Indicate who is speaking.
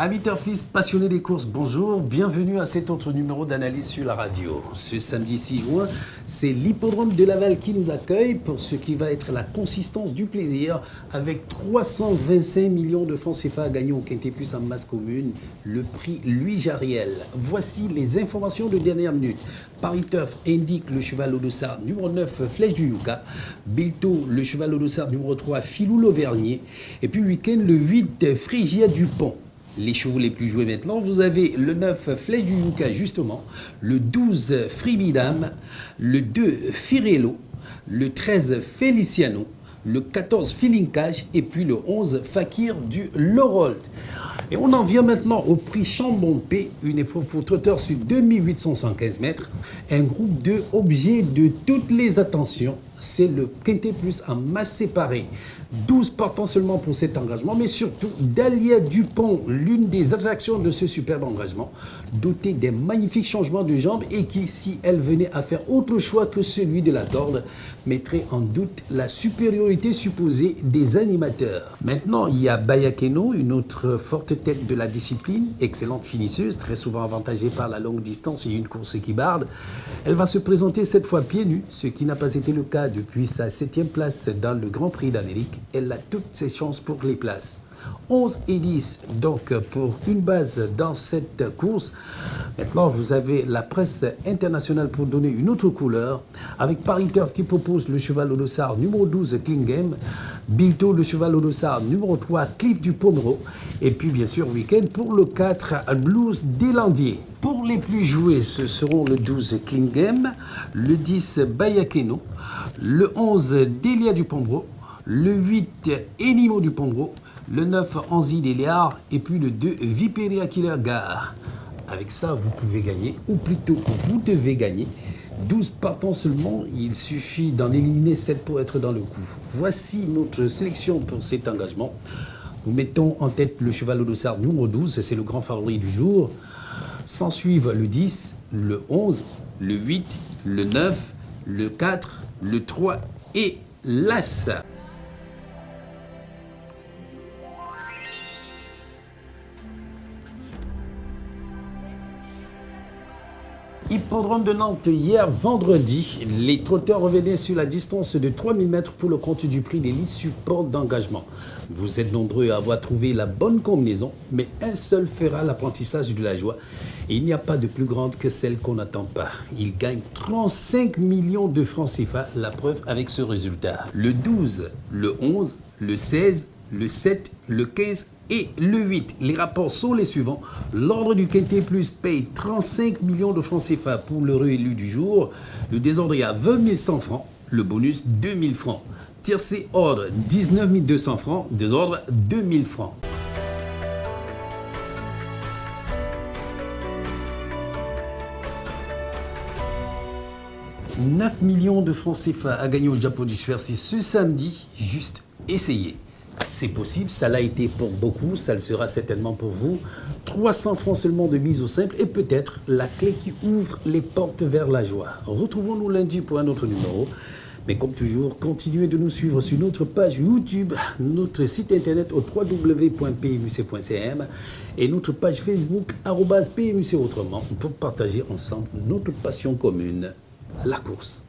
Speaker 1: Amis turfistes passionnés des courses, bonjour, bienvenue à cet autre numéro d'analyse sur la radio. Ce samedi 6 juin, c'est l'hippodrome de Laval qui nous accueille pour ce qui va être la consistance du plaisir avec 325 millions de francs CFA à gagner au Quintet Plus en masse commune, le prix Louis Jariel. Voici les informations de dernière minute. Paris Turf indique le cheval au dossard numéro 9, Flèche du Yucca. Bilto, le cheval au dossard numéro 3, Filou l'Auvergnat. Et puis week-end, le 8, Phrygia Dupont. Les chevaux les plus joués maintenant, vous avez le 9 Flèche du Yucca justement, le 12 Fribidam, le 2 Firello, le 13 Feliciano, le 14 Feeling Cash et puis le 11 Fakir du Lorold. Et on en vient maintenant au prix Chambon-P, une épreuve pour trotteurs sur 2875 mètres, un groupe de objets de toutes les attentions. C'est le Quintet Plus en masse séparée. 12 partants seulement pour cet engagement, mais surtout Dalia Dupont, l'une des attractions de ce superbe engagement, dotée d'un magnifique changement de jambe et qui, si elle venait à faire autre choix que celui de la corde, mettrait en doute la supériorité supposée des animateurs. Maintenant, il y a Bayakeno, une autre forte tête de la discipline, excellente finisseuse, très souvent avantagée par la longue distance et une course qui barde. Elle va se présenter cette fois pieds nus, ce qui n'a pas été le cas depuis sa 7e place dans le Grand Prix d'Amérique. Elle a toutes ses chances pour les places. 11 et 10, donc pour une base dans cette course. Maintenant, vous avez la presse internationale pour donner une autre couleur, avec Paris Turf qui propose le cheval au dossard numéro 12, Klingem, Bilto, le cheval au dossard numéro 3, Cliff du Pomereau, et puis bien sûr, week-end pour le 4, Blues d'Élandier. Pour les plus joués, ce seront le 12 Klingem, le 10 Bayakeno, le 11 Delia du Pomereau, le 8 Enimo du Pomereau, le 9 Anzi d'Eliard et puis le 2 Viperia Killer Gare. Avec ça, vous pouvez gagner, ou plutôt vous devez gagner, 12 partants seulement. Il suffit d'en éliminer 7 pour être dans le coup. Voici notre sélection pour cet engagement. Nous mettons en tête le cheval au dossard numéro 12, c'est le grand favori du jour. S'en suivent le 10, le 11, le 8, le 9, le 4, le 3 et l'As. Hippodrome de Nantes, hier vendredi, les trotteurs revenaient sur la distance de 3000 mètres pour le compte du prix des listes support d'engagement. Vous êtes nombreux à avoir trouvé la bonne combinaison, mais un seul fera l'apprentissage de la joie. Et il n'y a pas de plus grande que celle qu'on n'attend pas. Il gagne 35 millions de francs CFA, la preuve avec ce résultat. Le 12, le 11, le 16, le 7, le 15 et le 8. Les rapports sont les suivants. L'ordre du Quintet Plus paye 35 millions de francs CFA pour le réélu du jour. Le désordre est à 20 100 francs. Le bonus, 2 000 francs. Tiercé ordre, 19 200 francs. Désordre, 2 000 francs. « 9 millions de francs CFA à gagner au Japon du Super 6 ce samedi. Juste essayez. C'est possible, ça l'a été pour beaucoup, ça le sera certainement pour vous. 300 francs seulement de mise au simple et peut-être la clé qui ouvre les portes vers la joie. Retrouvons-nous lundi pour un autre numéro. Mais comme toujours, continuez de nous suivre sur notre page YouTube, notre site internet au www.pmuc.cm et notre page Facebook @PMUC autrement pour partager ensemble notre passion commune, la course.